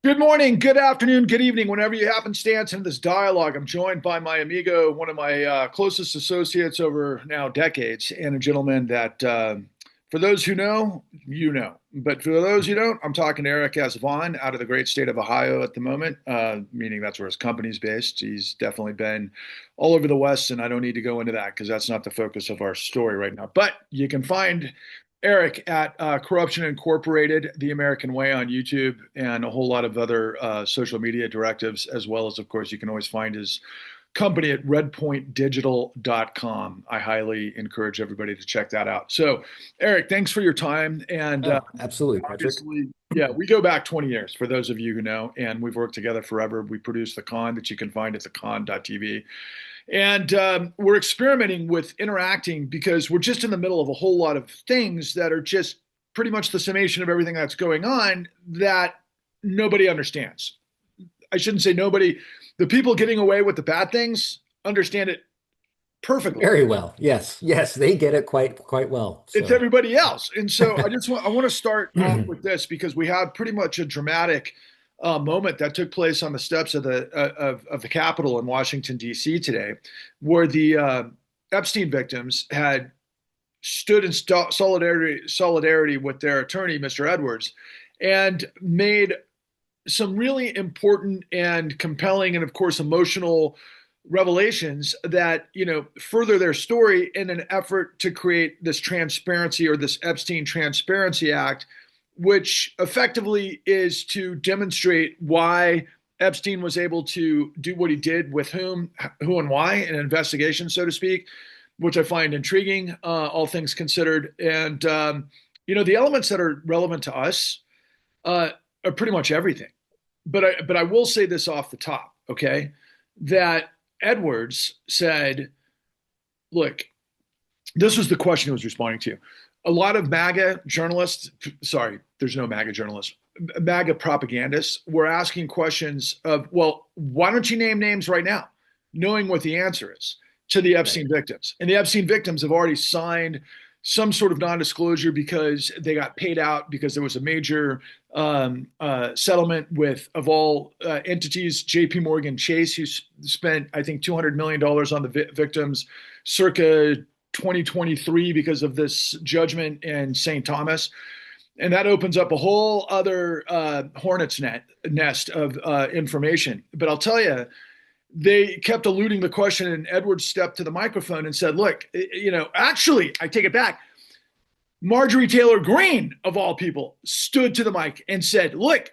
Good morning, good afternoon, good evening, whenever you happenstance in this dialogue. I'm joined by my amigo, one of my closest associates over now decades, and a gentleman that, for those who know, you know. But for those who don't, I'm talking to Eric Asvon out of the great state of Ohio at the moment, meaning that's where his company's based. He's definitely been all over the West, and I don't need to go into that because that's not the focus of our story right now. But you can find Eric at Corruption Incorporated, The American Way on YouTube, and a whole lot of other social media directives, as well as, of course, you can always find his company at redpointdigital.com. I highly encourage everybody to check that out. So, Eric, thanks for your time. And Oh, absolutely, Patrick. obviously, yeah, we go back 20 years for those of you who know, and we've worked together forever. We produce The Con that you can find at thecon.tv. And we're experimenting with interacting because we're just in the middle of a whole lot of things that are just pretty much the summation of everything that's going on that nobody understands. I shouldn't say nobody. The people getting away with the bad things understand it perfectly. Very well. Yes, yes, they get it quite well. It's So, everybody else. And so I want to start off with this because we have pretty much a dramatic moment that took place on the steps of the Capitol in Washington D.C. today, where the Epstein victims had stood in solidarity with their attorney, Mr. Edwards, and made some really important and compelling and, of course, emotional revelations that further their story in an effort to create this transparency or this Epstein Transparency Act, which effectively is to demonstrate why Epstein was able to do what he did with whom, who, and why, an investigation, so to speak, which I find intriguing, all things considered. And the elements that are relevant to us are pretty much everything. But I will say this off the top, okay? That Edwards said, "Look, this was the question he was responding to. A lot of MAGA journalists, sorry, there's no MAGA journalists, MAGA propagandists were asking questions of, well, why don't you name names right now, knowing what the answer is to the right. Epstein victims? And the Epstein victims have already signed some sort of non-disclosure because they got paid out because there was a major settlement with, of all entities, J.P. Morgan Chase, who spent, I think, $200 million on the victims circa 2023 because of this judgment in St. Thomas. And that opens up a whole other nest of information. But I'll tell you, they kept eluding the question, and Edwards stepped to the microphone and said, "Look, actually, I take it back. Marjorie Taylor Greene, of all people, stood to the mic and said, look,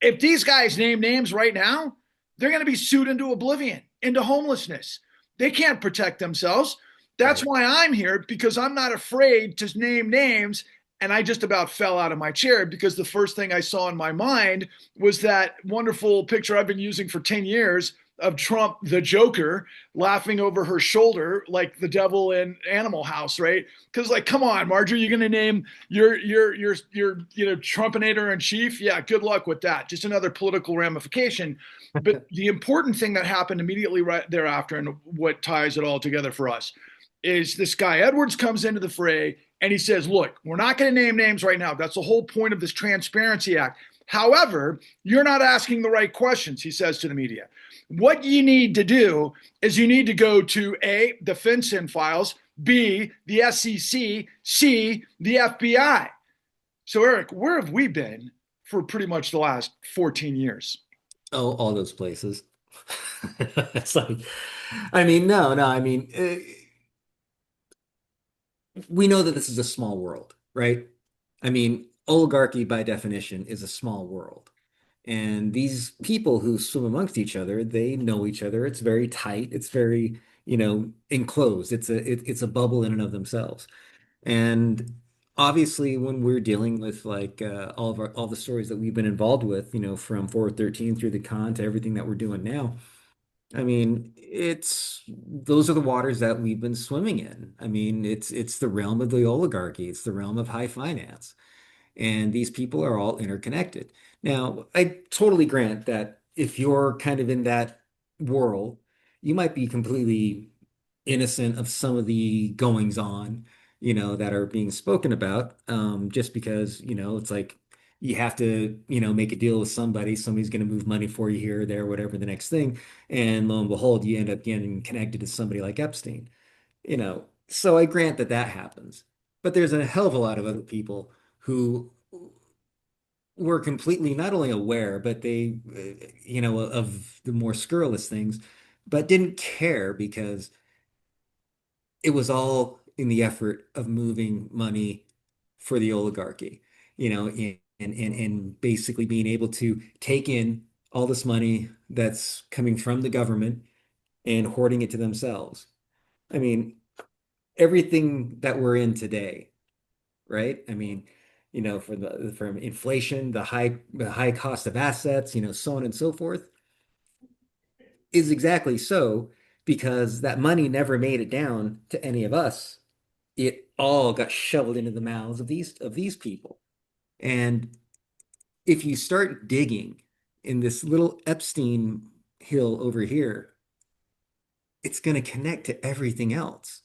if these guys name names right now, they're going to be sued into oblivion, into homelessness. They can't protect themselves. That's Right. why I'm here, because I'm not afraid to name names." And I just about fell out of my chair because the first thing I saw in my mind was that wonderful picture I've been using for 10 years of Trump, the Joker, laughing over her shoulder like the devil in Animal House, right? Because, like, come on, Marjorie, you're going to name your Trumpinator in chief? Yeah, good luck with that. Just another political ramification. But the important thing that happened immediately right thereafter, and what ties it all together for us, is this guy Edwards comes into the fray and he says, "Look, we're not going to name names right now. That's the whole point of this Transparency Act. However, you're not asking the right questions," he says to the media. "What you need to do is you need to go to A, the FinCEN files, B, the SEC, C, the FBI." So, Eric, where have we been for pretty much the last 14 years? Oh, all those places. It's like, I mean, no, I mean, we know that this is a small world, right? I mean, oligarchy by definition is a small world. And these people who swim amongst each other, they know each other. It's very tight. It's very, enclosed. It's a bubble in and of themselves. And obviously, when we're dealing with like all the stories that we've been involved with, from 413 through the con to everything that we're doing now, I mean, it's those are the waters that we've been swimming in. I mean, it's the realm of the oligarchy. It's the realm of high finance. And these people are all interconnected. Now, I totally grant that if you're kind of in that world, you might be completely innocent of some of the goings on, that are being spoken about, just because, it's like you have to, make a deal with somebody. Somebody's going to move money for you here or there, whatever the next thing. And lo and behold, you end up getting connected to somebody like Epstein. So I grant that that happens. But there's a hell of a lot of other people who were completely not only aware, but they, of the more scurrilous things, but didn't care because it was all in the effort of moving money for the oligarchy, and basically being able to take in all this money that's coming from the government and hoarding it to themselves. I mean, everything that we're in today, right? I mean, from inflation, the high cost of assets, so on and so forth, is exactly so because that money never made it down to any of us. It all got shoveled into the mouths of these people. And if you start digging in this little Epstein hill over here, it's going to connect to everything else.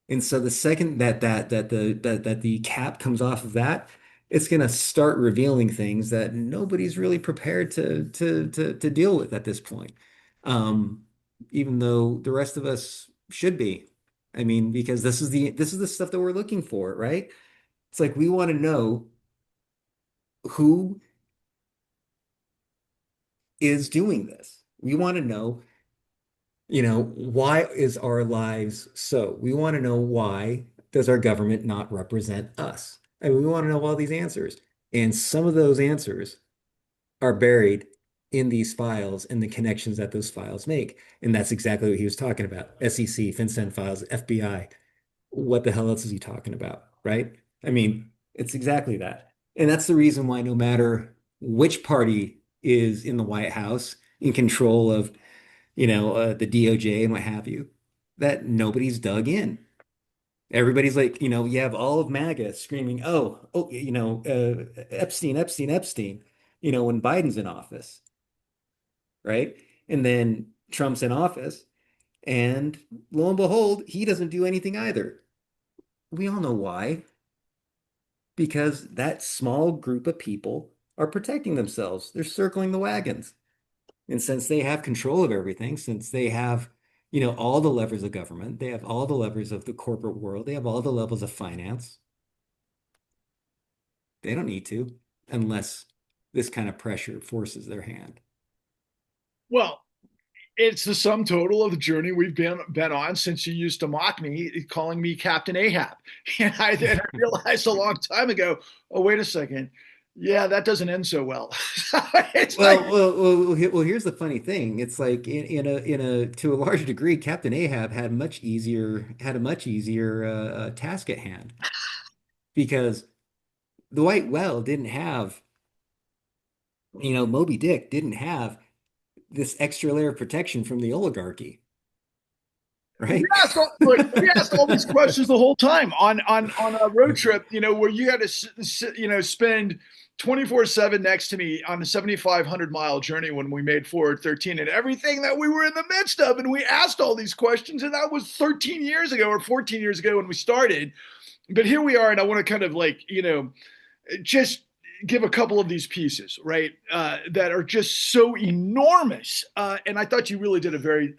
And so the second that the cap comes off of that, it's going to start revealing things that nobody's really prepared to deal with at this point. Um, Even though the rest of us should be. I mean, because this is the stuff that we're looking for, right? It's like we want to know who is doing this. We want to know, why is our lives so? We want to know why does our government not represent us? And we want to know all these answers. And some of those answers are buried in these files and the connections that those files make. And that's exactly what he was talking about. SEC, FinCEN files, FBI. What the hell else is he talking about, right? I mean, it's exactly that. And that's the reason why no matter which party is in the White House in control of, the DOJ and what have you, that nobody's dug in. Everybody's like, you have all of MAGA screaming, oh, Epstein, Epstein, Epstein, when Biden's in office, right? And then Trump's in office, and lo and behold, he doesn't do anything either. We all know why. Because that small group of people are protecting themselves. They're circling the wagons. And since they have control of everything, since they have, all the levers of government, they have all the levers of the corporate world, they have all the levels of finance, they don't need to unless this kind of pressure forces their hand. Well, it's the sum total of the journey we've been on since you used to mock me, calling me Captain Ahab. And I realized a long time ago, oh, wait a second. Yeah, that doesn't end so well. It's like, Well, here's the funny thing. It's like to a large degree, Captain Ahab had a much easier task at hand because the White Whale didn't have, Moby Dick didn't have this extra layer of protection from the oligarchy, right? look, we asked all these questions the whole time on a road trip, where you had to, spend 24/7 next to me on a 7,500-mile journey when we made Forward 13 and everything that we were in the midst of. And we asked all these questions, and that was 13 years ago or 14 years ago when we started. But here we are, and I want to kind of just give a couple of these pieces, right, that are just so enormous. And I thought you really did a very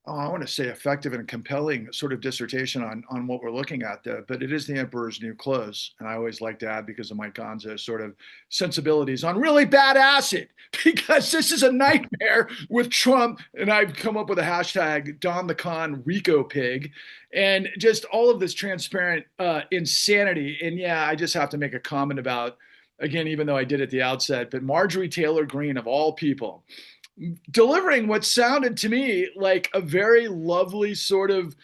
I want to say effective and compelling sort of dissertation on what we're looking at, though. But it is the emperor's new clothes, and I always like to add because of my Gonzo sort of sensibilities on really bad acid, because this is a nightmare with Trump, and I've come up with a hashtag Don the Con Rico Pig, and just all of this transparent insanity. And yeah, I just have to make a comment about, again, even though I did at the outset, but Marjorie Taylor Greene of all people delivering what sounded to me like a very lovely sort of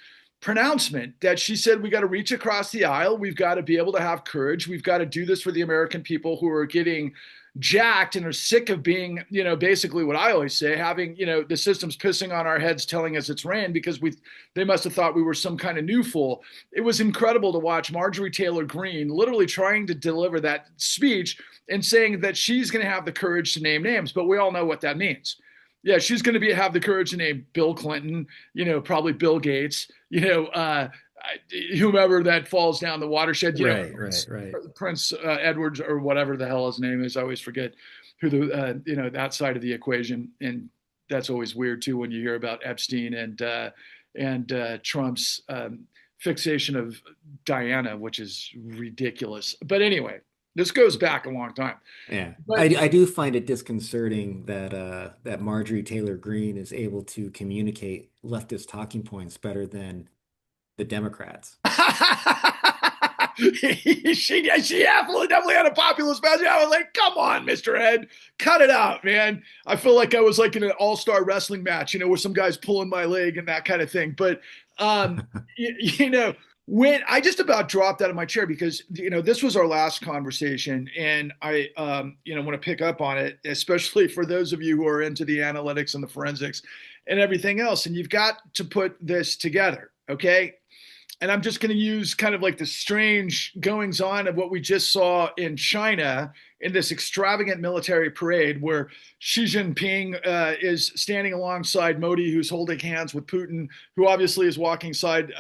pronouncement that she said, we got to reach across the aisle. We've got to be able to have courage. We've got to do this for the American people who are getting jacked and are sick of being, basically what I always say, having, the system's pissing on our heads, telling us it's rain because they must have thought we were some kind of new fool. It was incredible to watch Marjorie Taylor Greene literally trying to deliver that speech and saying that she's going to have the courage to name names, but we all know what that means. Yeah, she's going to have the courage to name Bill Clinton, probably Bill Gates, whomever that falls down the watershed, Right, right, right. Prince Edwards or whatever the hell his name is. I always forget who that side of the equation, and that's always weird too when you hear about Epstein and Trump's fixation of Diana, which is ridiculous. But anyway, this goes back a long time. Yeah. But I do find it disconcerting that that Marjorie Taylor Greene is able to communicate leftist talking points better than the Democrats. she absolutely definitely had a populist message. I was like, come on, Mr. Ed, cut it out, man. I feel like I was like in an all-star wrestling match, where some guys pulling my leg and that kind of thing. But um, when I just about dropped out of my chair because this was our last conversation, and I want to pick up on it, especially for those of you who are into the analytics and the forensics and everything else, and you've got to put this together, okay? And I'm just going to use kind of like the strange goings on of what we just saw in China in this extravagant military parade where Xi Jinping is standing alongside Modi, who's holding hands with Putin, who obviously is walking side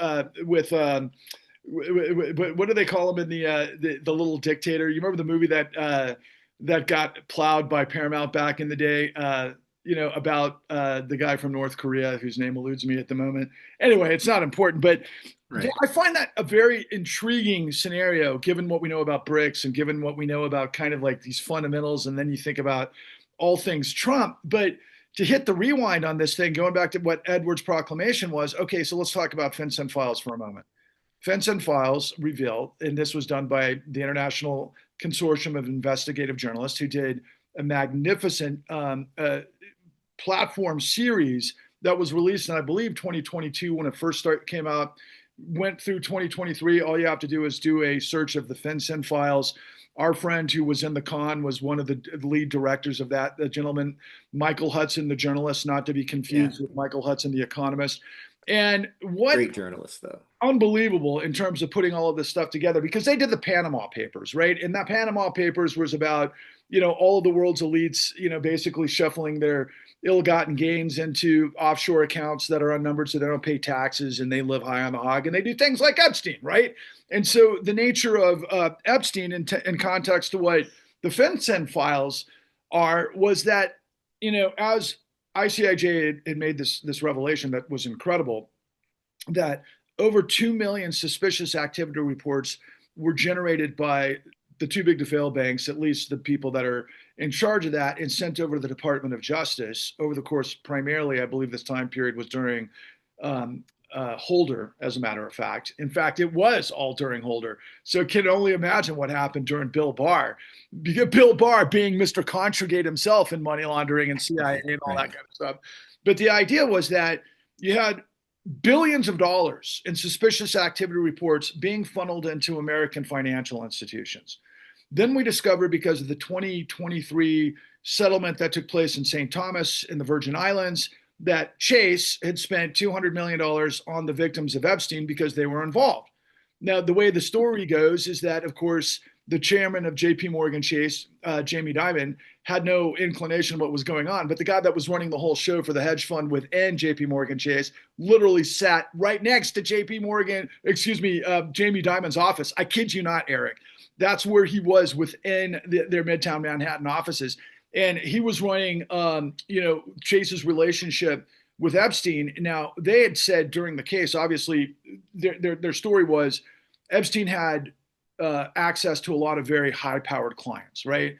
with what do they call him in the little dictator? You remember the movie that got plowed by Paramount back in the day? About the guy from North Korea whose name eludes me at the moment. Anyway, it's not important, but Right. I find that a very intriguing scenario, given what we know about BRICS and given what we know about kind of like these fundamentals. And then you think about all things Trump. But to hit the rewind on this thing, going back to what Edwards' proclamation was, okay, so let's talk about FinCEN files for a moment. FinCEN files reveal, and this was done by the International Consortium of Investigative Journalists, who did a magnificent platform series that was released in, I believe, 2022 when it first came out, went through 2023. All you have to do is do a search of the FinCEN files. Our friend who was in the con was one of the lead directors of that, the gentleman, Michael Hudson, the journalist, not to be Yeah. confused with Michael Hudson, the economist. And what Great journalist, though. unbelievable in terms of putting all of this stuff together, because they did the Panama Papers, right? And that Panama Papers was about, all of the world's elites, basically shuffling their ill-gotten gains into offshore accounts that are unnumbered so they don't pay taxes and they live high on the hog and they do things like Epstein, right? And so the nature of Epstein in context to what the FinCEN files are was that, as ICIJ had made this revelation that was incredible, that over 2 million suspicious activity reports were generated by the too big to fail banks, at least the people that are in charge of that, and sent over to the Department of Justice over the course, primarily, I believe this time period was during Holder, as a matter of fact. In fact, it was all during Holder. So can only imagine what happened during Bill Barr. Bill Barr being Mr. Contragate himself in money laundering and CIA and all that kind of stuff. But the idea was that you had billions of dollars in suspicious activity reports being funneled into American financial institutions. Then we discovered, because of the 2023 settlement that took place in St. Thomas in the Virgin Islands, that Chase had spent $200 million on the victims of Epstein because they were involved. Now, the way the story goes is that, of course, the chairman of JP Morgan Chase, Jamie Dimon, had no inclination of what was going on. But the guy that was running the whole show for the hedge fund within JP Morgan Chase literally sat right next to Jamie Dimon's office. I kid you not, Eric. That's where he was within their Midtown Manhattan offices. And he was running, Chase's relationship with Epstein. Now, they had said during the case, obviously, their story was Epstein had access to a lot of very high-powered clients, right?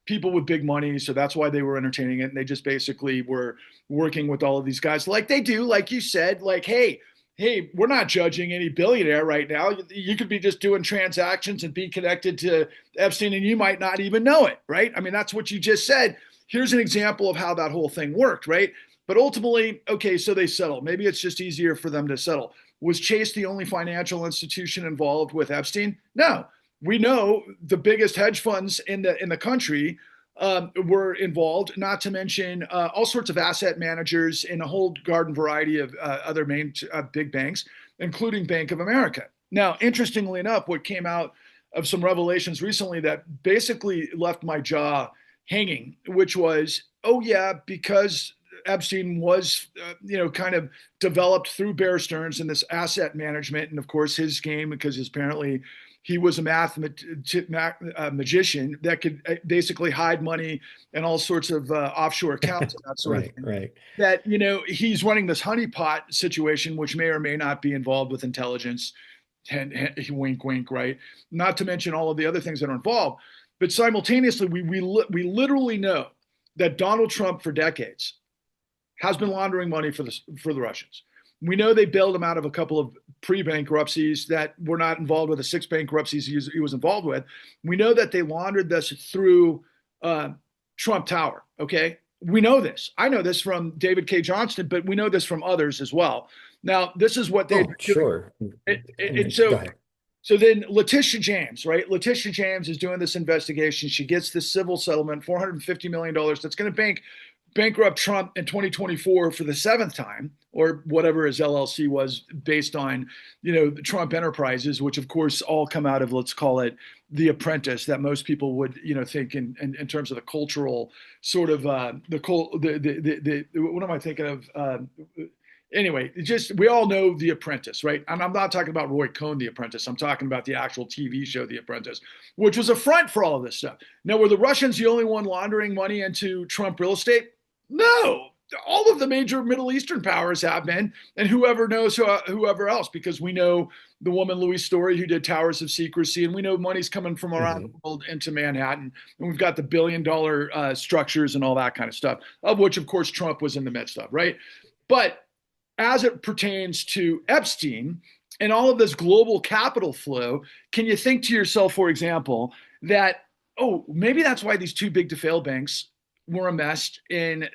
People with big money, so that's why they were entertaining it. And they just basically were working with all of these guys like they do, like you said, like, hey, we're not judging any billionaire right now. You could be just doing transactions and be connected to Epstein and you might not even know it, right? I mean, that's what you just said. Here's an example of how that whole thing worked, right? But ultimately, okay, so they settled. Maybe it's just easier for them to settle. Was Chase the only financial institution involved with Epstein? No. We know the biggest hedge funds in the country were involved, not to mention all sorts of asset managers and a whole garden variety of other main big banks, including Bank of America. Now, interestingly enough, what came out of some revelations recently that basically left my jaw hanging, which was, oh yeah, because Epstein was, kind of developed through Bear Stearns and this asset management, and of course his game, because apparently he was a magician that could basically hide money and all sorts of offshore accounts and that sort of Right, thing. right. That he's running this honeypot situation, which may or may not be involved with intelligence. And wink, wink, right? Not to mention all of the other things that are involved. But simultaneously, we literally know that Donald Trump for decades has been laundering money for the Russians. We know they bailed him out of a couple of pre-bankruptcies that were not involved with the six bankruptcies he was involved with. We know that they laundered this through Trump Tower. Okay, we know this. I know this from David K. Johnston, but we know this from others as well. Now, this is what they've Oh, been doing. sure. And Go so ahead. so then Letitia James, right? Letitia James is doing this investigation. She gets this civil settlement, $450 million, that's going to bankrupt Trump in 2024 for the seventh time, or whatever his LLC was based on, the Trump enterprises, which of course all come out of, let's call it The Apprentice, that most people would, think in terms of the cultural sort of what am I thinking of? Anyway, just we all know The Apprentice, right? And I'm not talking about Roy Cohn, The Apprentice. I'm talking about the actual TV show, The Apprentice, which was a front for all of this stuff. Now, were the Russians the only one laundering money into Trump real estate? No. All of the major Middle Eastern powers have been, and whoever knows whoever else, because we know the woman Louise Story who did Towers of Secrecy, and we know money's coming from around the Hmm. world into Manhattan, and we've got the billion-dollar structures and all that kind of stuff, of which, of course, Trump was in the midst of, right? But as it pertains to Epstein and all of this global capital flow, can you think to yourself, for example, that, oh, maybe that's why these too big to fail banks were enmeshed in,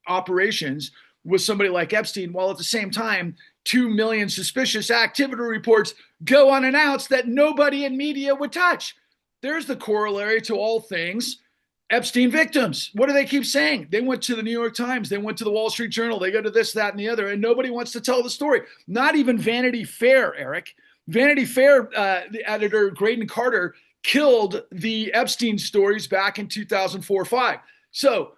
operations with somebody like Epstein, while at the same time, 2 million suspicious activity reports go unannounced that nobody in media would touch. There's the corollary to all things Epstein victims. What do they keep saying? They went to the New York Times, they went to the Wall Street Journal, they go to this, that, and the other, and nobody wants to tell the story. Not even Vanity Fair, Eric. Vanity Fair, the editor Graydon Carter killed the Epstein stories back in 2004-5. So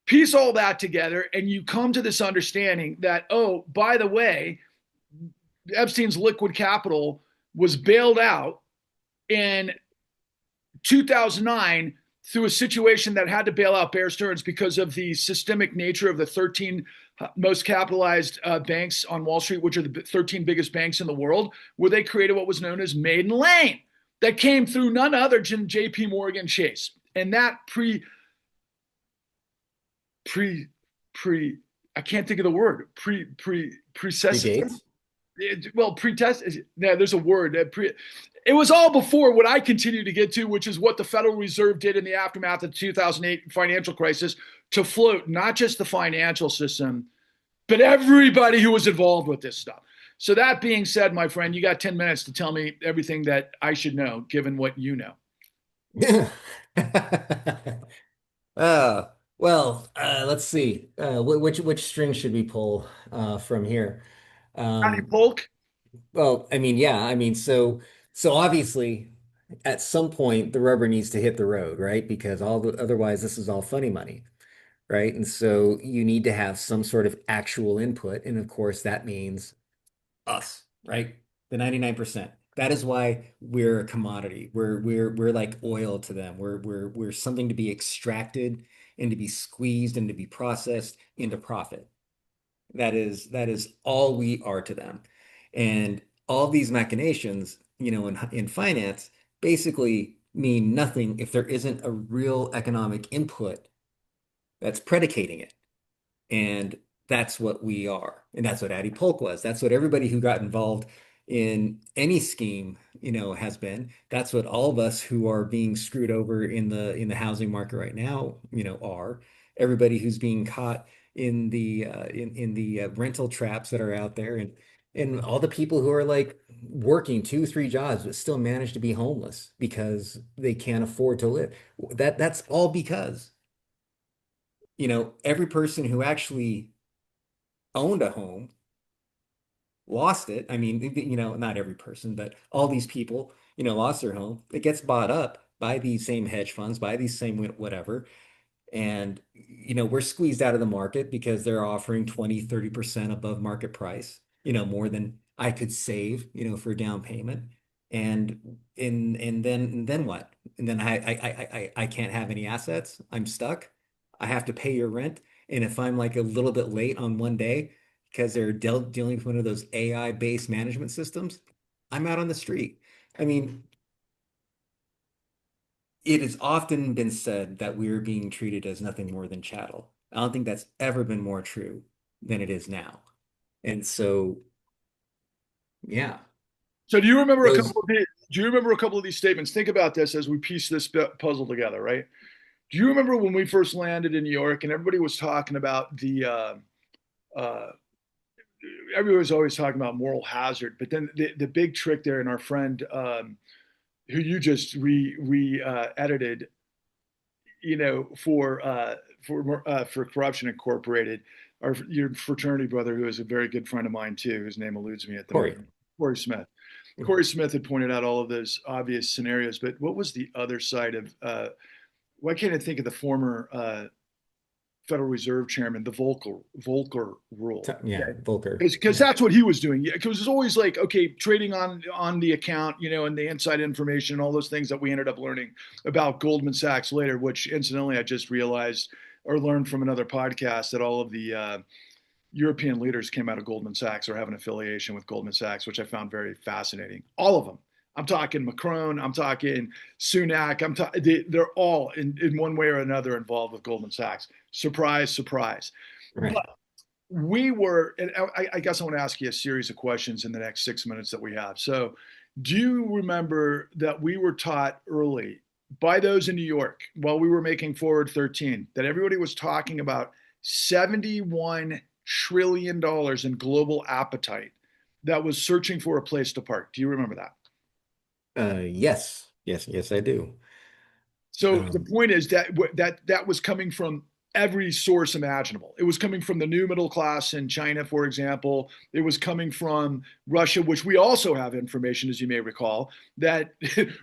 piece all that together, and you come to this understanding that, oh, by the way, Epstein's liquid capital was bailed out in 2009 through a situation that had to bail out Bear Stearns because of the systemic nature of the 13 most capitalized banks on Wall Street, which are the 13 biggest banks in the world, where they created what was known as Maiden Lane that came through none other than JP Morgan Chase. And that I can't think of the word, precessitated. Predates? Well, pretest. Yeah, there's a word. It was all before what I continue to get to, which is what the Federal Reserve did in the aftermath of the 2008 financial crisis to float not just the financial system, but everybody who was involved with this stuff. So that being said, my friend, you got 10 minutes to tell me everything that I should know, given what you know. Uh, let's see. Which string should we pull from here? Johnny Um, Polk. well, I mean, yeah, I mean, so obviously, at some point, the rubber needs to hit the road, right? Because otherwise, this is all funny money, right? And so you need to have some sort of actual input, and of course, that means us, right? The 99%. That is why we're a commodity. We're like oil to them. We're something to be extracted and to be squeezed and to be processed into profit. That is all we are to them. And all these machinations, in finance basically mean nothing if there isn't a real economic input that's predicating it. And that's what we are. And that's what Addie Polk was. That's what everybody who got involved in any scheme, has been. That's what all of us who are being screwed over in the housing market right now, are. Everybody who's being caught in the rental traps that are out there, and all the people who are like working two, three jobs but still manage to be homeless because they can't afford to live. That's all because every person who actually owned a home lost it. I mean, not every person, but all these people, lost their home. It gets bought up by these same hedge funds, by these same whatever. And, we're squeezed out of the market because they're offering 20, 30% above market price, more than I could save, for down payment. And then what? And then I can't have any assets. I'm stuck. I have to pay your rent. And if I'm like a little bit late on one day because they're dealing with one of those AI-based management systems, I'm out on the street. I mean, it has often been said that we're being treated as nothing more than chattel. I don't think that's ever been more true than it is now. And so, yeah, So those do you remember a couple of these statements? Think about this as we piece this puzzle together, right? Do you remember when we first landed in New York and everybody was talking about uh, everybody was always talking about moral hazard, but then the big trick there, and our friend who you just re edited, for Corruption Incorporated, your fraternity brother, who is a very good friend of mine too, whose name eludes me at the Corey. moment, Corey Smith. Corey Smith had pointed out all of those obvious scenarios, but what was the other side of? Why can't I think of the former Federal Reserve Chairman, the Volcker rule? Yeah, Volcker. Because Yeah, that's what he was doing. Because it's always like, okay, trading on the account, and the inside information and all those things that we ended up learning about Goldman Sachs later. Which, incidentally, I just realized or learned from another podcast that all of the European leaders came out of Goldman Sachs or have an affiliation with Goldman Sachs, which I found very fascinating. All of them. I'm talking Macron. I'm talking Sunak. They're all in one way or another involved with Goldman Sachs. Surprise, surprise. right. But we were, and I guess I want to ask you a series of questions in the next 6 minutes that we have. So, do you remember that we were taught early by those in New York while we were making Forward 13 that everybody was talking about $71 trillion in global appetite that was searching for a place to park? Do you remember that? Yes, yes, yes, I do. So the Um, point is that was coming from every source imaginable. It was coming from the new middle class in China, for example. It was coming from Russia, which we also have information, as you may recall, that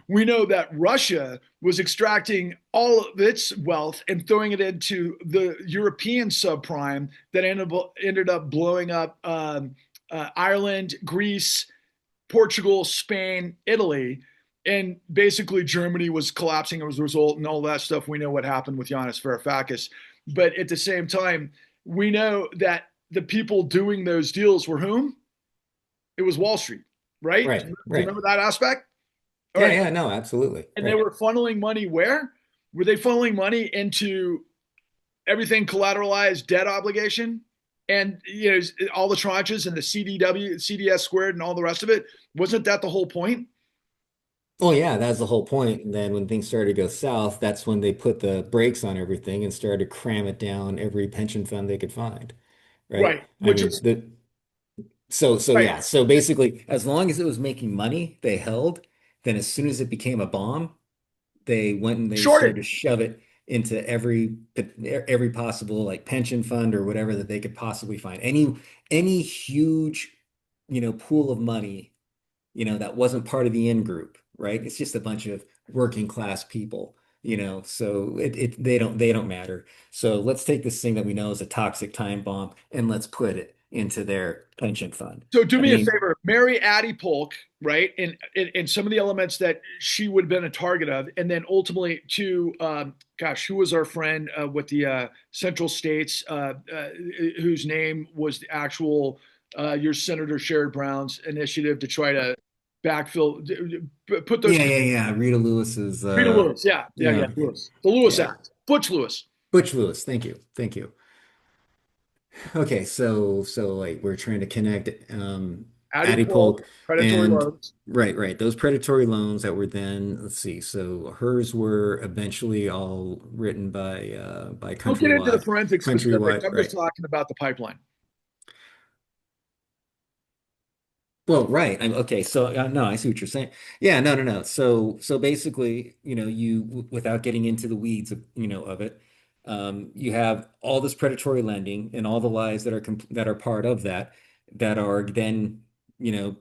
we know that Russia was extracting all of its wealth and throwing it into the European subprime that ended up blowing up Ireland, Greece, Portugal, Spain, Italy, and basically Germany was collapsing as a result, and all that stuff. We know what happened with Giannis Varoufakis, but at the same time, we know that the people doing those deals were whom? It was Wall Street, right? Do right, you right. remember that aspect? All Yeah, right, yeah, no, absolutely. and they Right. were funneling money where? Were they funneling money into everything collateralized debt obligation? And all the tranches and the CDW, CDS squared, and all the rest of it. Wasn't that the whole point? Well, yeah, that's the whole point. And then when things started to go south, that's when they put the brakes on everything and started to cram it down every pension fund they could find. Right. Right. I Which mean, is so right. yeah. So basically, as long as it was making money, they held. Then as soon as it became a bomb, they went and they started Shorted. to shove it into every possible like pension fund or whatever that they could possibly find. Any huge, pool of money that wasn't part of the in group, right? It's just a bunch of working class people, so they don't matter. So let's take this thing that we know is a toxic time bomb and let's put it into their pension fund. So do I me a mean, favor, marry Addie Polk, right? And some of the elements that she would have been a target of, and then ultimately to gosh, who was our friend with the Central States, whose name was the actual your Senator Sherrod Brown's initiative to try to backfill, put those. yeah, yeah, yeah. Rita Lewis's, Rita Lewis, yeah, yeah, yeah, yeah, Lewis, the Lewis yeah. Act, Butch Lewis, Butch Lewis. Thank you. Thank you. Okay, so like we're trying to connect Addie Addie Polk, Polk predatory and loans. right. Those predatory loans that were then, let's see, so hers were eventually all written by Don't get into the forensic specifics. Countrywide, I'm just right. talking about the pipeline. Well, right. Okay. So no, I see what you're saying. Yeah, no, no, no. So basically, without getting into the weeds of it, you have all this predatory lending and all the lies that are part of that are then,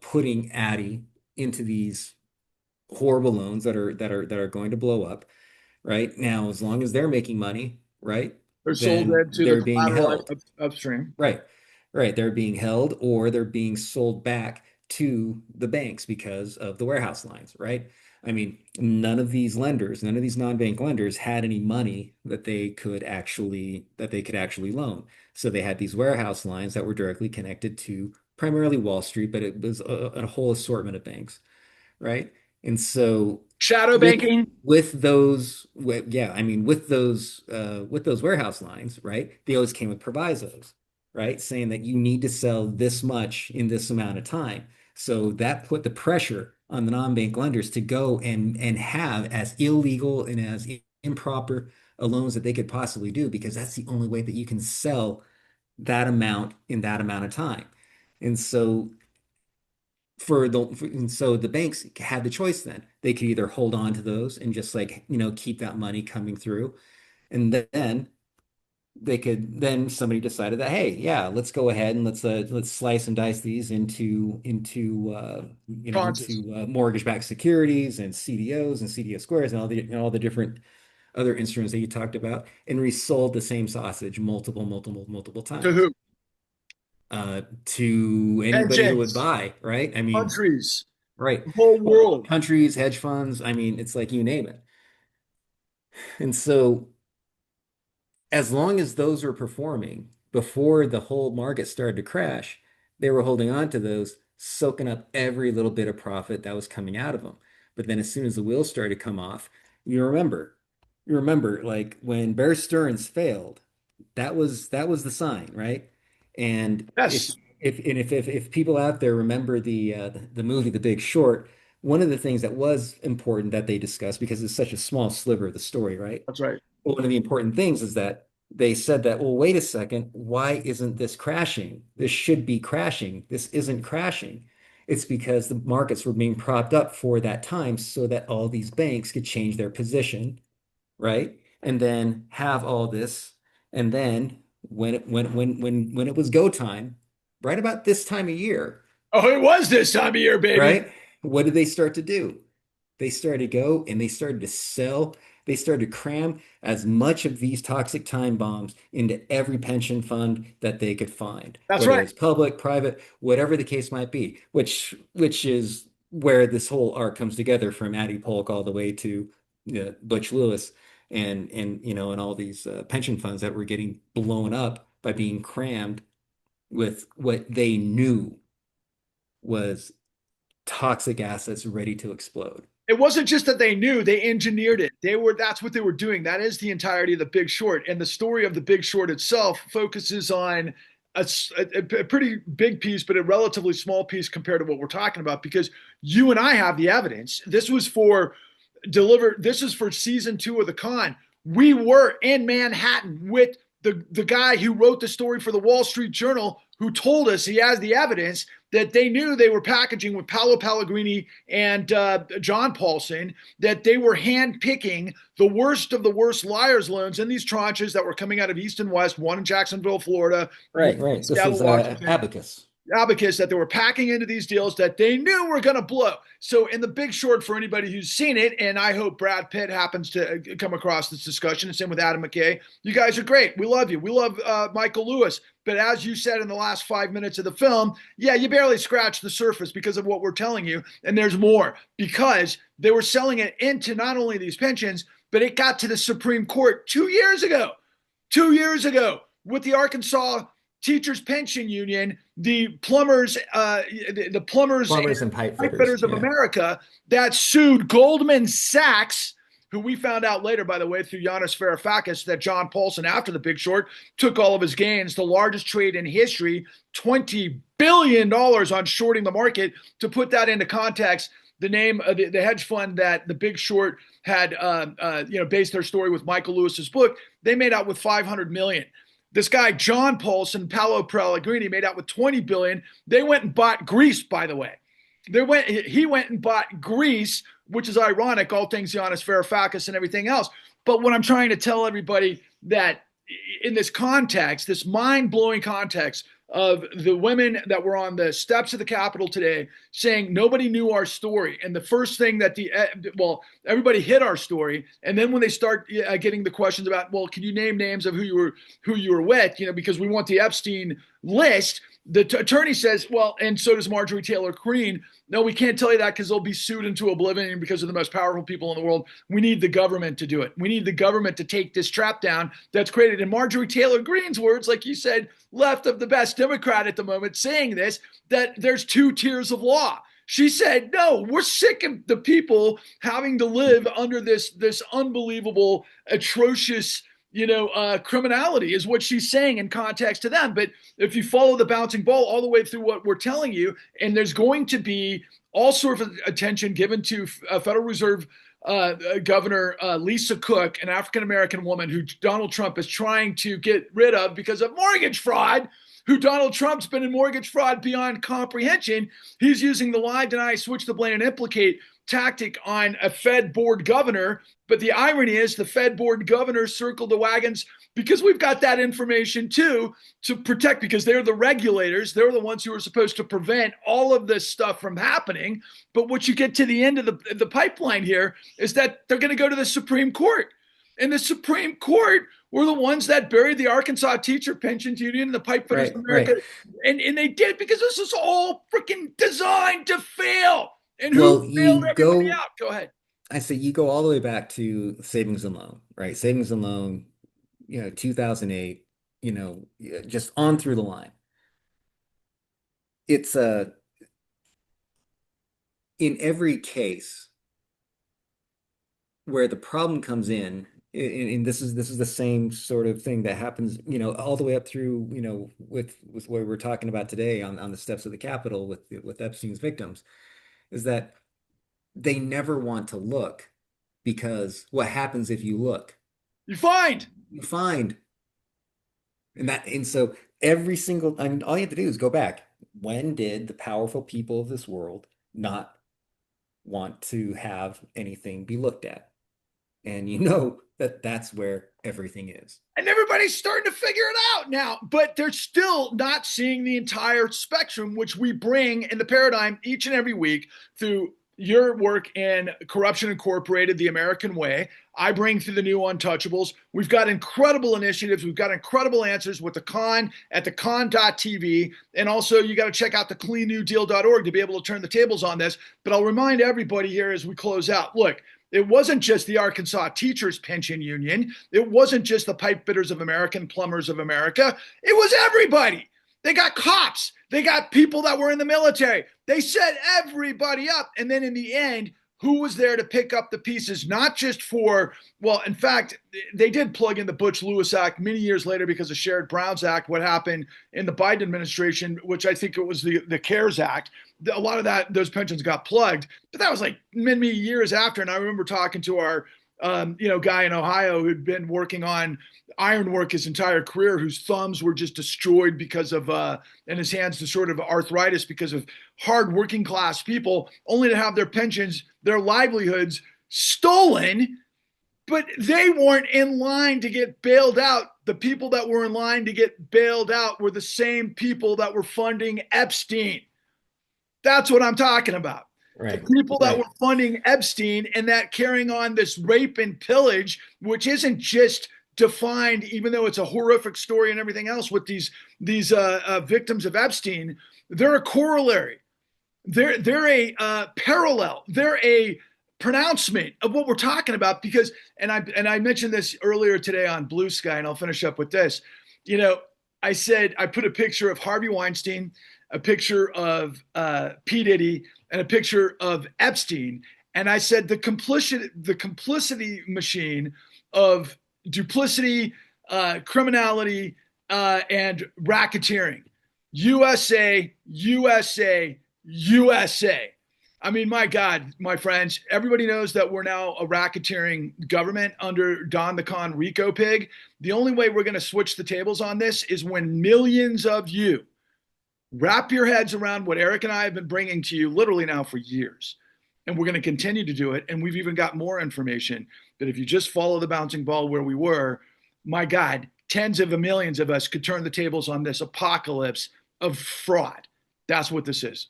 putting Addy into these horrible loans that are going to blow up. Right now, as long as they're making money, right? They're sold Then into the they're being collateralized held. upstream. Right. Right. They're being held or they're being sold back to the banks because of the warehouse lines, right? I mean, none of these non-bank lenders had any money that they could actually loan. So they had these warehouse lines that were directly connected to primarily Wall Street, but it was a whole assortment of banks, right? And so Shadow with banking. yeah, I mean with those warehouse lines, right? They always came with provisos, right? Saying that you need to sell this much in this amount of time. So that put the pressure on the non-bank lenders to go and have as illegal and as improper loans that they could possibly do because that's the only way that you can sell that amount in that amount of time. And so and so the banks had the choice then. They could either hold on to those and just like, keep that money coming through. And then then somebody decided that, hey, yeah, let's go ahead and let's slice and dice these Tranches. into mortgage-backed securities and CDOs and CDO squares and all the different other instruments that you talked about and resold the same sausage multiple To times who? to anybody who would Pensions, buy, right? I mean, countries, right. the whole Well, world. countries, hedge funds, I mean, it's like you name it. And so, as long as those were performing before the whole market started to crash, they were holding on to those, soaking up every little bit of profit that was coming out of them. But then, as soon as the wheels started to come off, you remember, like when Bear Stearns failed, that was the sign, right? And Yes, if people out there remember the movie The Big Short, one of the things that was important that they discussed because it's such a small sliver of the story, right? that's right. One of the important things is that they said that, well, wait a second, why isn't this crashing? This should be crashing. This isn't crashing. It's because the markets were being propped up for that time so that all these banks could change their position, right? And then have all this. And then when it was go time, right about this time of year, Oh, it was this time of year, baby. right? What did they start to do? They started to go and they started to sell. They started to cram as much of these toxic time bombs into every pension fund that they could find, That's whether right. it's public, private, whatever the case might be, which is where this whole arc comes together from Addie Polk all the way to Butch Lewis and all these pension funds that were getting blown up by being crammed with what they knew was toxic assets ready to explode. It wasn't just that they knew, they engineered it. That's what they were doing. That is the entirety of The Big Short. And the story of The Big Short itself focuses on a pretty big piece, but a relatively small piece compared to what we're talking about because you and I have the evidence. This is for season 2 of The Con. We were in Manhattan with the guy who wrote the story for the Wall Street Journal, who told us he has the evidence that they knew they were packaging with Paolo Pellegrini and John Paulson, that they were handpicking the worst of the worst liars loans in these tranches that were coming out of East and West, one in Jacksonville, Florida, one Right, in right. This Seattle, is Washington, Abacus. Abacus, that they were packing into these deals that they knew were going to blow. So, in The Big Short, for anybody who's seen it, and I hope Brad Pitt happens to come across this discussion, and same with Adam McKay, you guys are great. We love you. We love Michael Lewis. But as you said in the last 5 minutes of the film, yeah, you barely scratched the surface because of what we're telling you. And there's more because they were selling it into not only these pensions, but it got to the Supreme Court 2 years ago. 2 years ago, with the Arkansas Teachers Pension Union, the plumbers and Plumbers and pipe pipe fitters. fitters of Yeah. America that sued Goldman Sachs, who we found out later, by the way, through Yanis Varoufakis, that John Paulson, after The Big Short, took all of his gains, the largest trade in history, $20 billion on shorting the market. To put that into context, the name of the hedge fund that The Big Short had based their story with Michael Lewis's book, they made out with 500 million. This guy John Paulson, Paolo Pellegrini, made out with 20 billion. They went and bought Greece, by the way. He went and bought Greece, which is ironic, all things Giannis Varoufakis and everything else. But what I'm trying to tell everybody that in this context, this mind-blowing context of the women that were on the steps of the Capitol today saying nobody knew our story. And the first thing that everybody hit our story. And then when they start getting the questions about, well, can you name names of who you were with, because we want the Epstein list, the attorney says, well, and so does Marjorie Taylor Greene. No, we can't tell you that because they'll be sued into oblivion because of the most powerful people in the world. We need the government to do it. We need the government to take this trap down that's created. In Marjorie Taylor Greene's words, like you said, left of the best Democrat at the moment, saying this, that there's two tiers of law. She said, no, we're sick of the people having to live under this unbelievable, atrocious criminality is what she's saying in context to them. But if you follow the bouncing ball all the way through what we're telling you, and there's going to be all sorts of attention given to Federal Reserve Governor Lisa Cook, an African-American woman who Donald Trump is trying to get rid of because of mortgage fraud, who Donald Trump's been in mortgage fraud beyond comprehension. He's using the lie, deny, switch the blame, and implicate tactic on a Fed board governor. But the irony is the Fed board governor circled the wagons because we've got that information too to protect, because they're the regulators. They're the ones who are supposed to prevent all of this stuff from happening. But what you get to the end of the pipeline here is that they're going to go to the Supreme Court. And the Supreme Court were the ones that buried the Arkansas Teacher Pensions Union and the Pipe Fitters of America. Right. And they did because this is all freaking designed to fail. And who failed everybody out? Go ahead. I say you go all the way back to savings and loan, right? Savings and loan, 2008, just on through the line. It's in every case where the problem comes in, and this is the same sort of thing that happens, all the way up through, with what we're talking about today on the steps of the Capitol with Epstein's victims, is that they never want to look, because what happens if you look? You find. And so every single, all you have to do is go back. When did the powerful people of this world not want to have anything be looked at? And that's where everything is. And everybody's starting to figure it out now, but they're still not seeing the entire spectrum, which we bring in the paradigm each and every week through your work in Corruption Incorporated, The American Way. I bring through the new Untouchables. We've got incredible initiatives. We've got incredible answers with the Con at thecon.tv. And also you got to check out the cleannewdeal.org to be able to turn the tables on this. But I'll remind everybody here as we close out, look, it wasn't just the Arkansas Teachers Pension Union. It wasn't just the Pipe Fitters of America and Plumbers of America. It was everybody. They got cops. They got people that were in the military. They set everybody up. And then in the end, who was there to pick up the pieces? Not just for, well, in fact, they did plug in the Butch-Lewis Act many years later because of Sherrod Brown's Act, what happened in the Biden administration, which I think it was the CARES Act. A lot of those pensions got plugged. But that was like many years after. And I remember talking to our guy in Ohio who'd been working on ironwork his entire career, whose thumbs were just destroyed because of, and his hands to sort of arthritis because of hard working class people, only to have their pensions, their livelihoods stolen. But they weren't in line to get bailed out. The people that were in line to get bailed out were the same people that were funding Epstein. That's what I'm talking about. Right. The people that were funding Epstein and that carrying on this rape and pillage, which isn't just defined, even though it's a horrific story and everything else with these victims of Epstein, they're a corollary. They're a parallel. They're a pronouncement of what we're talking about because, and I mentioned this earlier today on Blue Sky, and I'll finish up with this. I said, I put a picture of Harvey Weinstein, a picture of P. Diddy, and a picture of Epstein. And I said, the complicity machine of duplicity, criminality, and racketeering. USA, USA, USA. I mean, my God, my friends, everybody knows that we're now a racketeering government under Don the Con Rico Pig. The only way we're going to switch the tables on this is when millions of you wrap your heads around what Eric and I have been bringing to you literally now for years. And we're going to continue to do it. And we've even got more information. But if you just follow the bouncing ball where we were, my God, tens of millions of us could turn the tables on this apocalypse of fraud. That's what this is.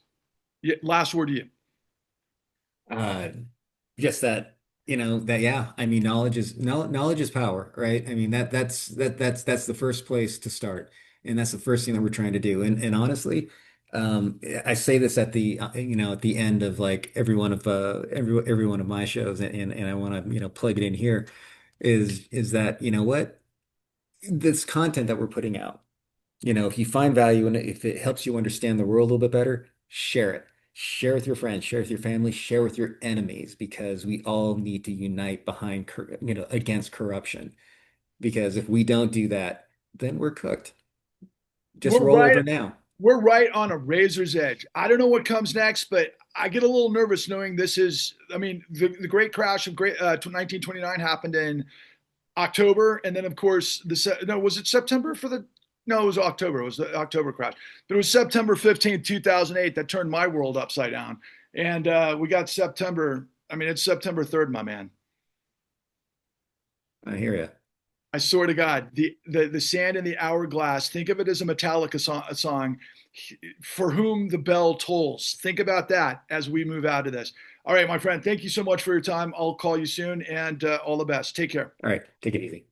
Yeah, last word to you. Uh, just that, that yeah, I mean, knowledge is power, right? I mean that's the first place to start, and that's the first thing that we're trying to do. And honestly, I say this at the at the end of like every one of my shows, and I want to plug it in here is that what this content that we're putting out. If you find value in it, if it helps you understand the world a little bit better, share it. Share with your friends, share with your family, share with your enemies, because we all need to unite behind, against corruption. Because if we don't do that, then we're cooked. Just We're roll right. over now. We're right on a razor's edge. I don't know what comes next, but I get a little nervous knowing this is. I mean, the great crash of 1929 happened in October, and then of course no, was it September for the? No, it was October. It was the October crash. But it was September 15th, 2008 that turned my world upside down. And we got September. I mean, it's September 3rd, my man. I hear you. I swear to God, the sand in the hourglass. Think of it as a Metallica song. For whom the bell tolls. Think about that as we move out of this. All right, my friend. Thank you so much for your time. I'll call you soon, and all the best. Take care. All right, take it easy.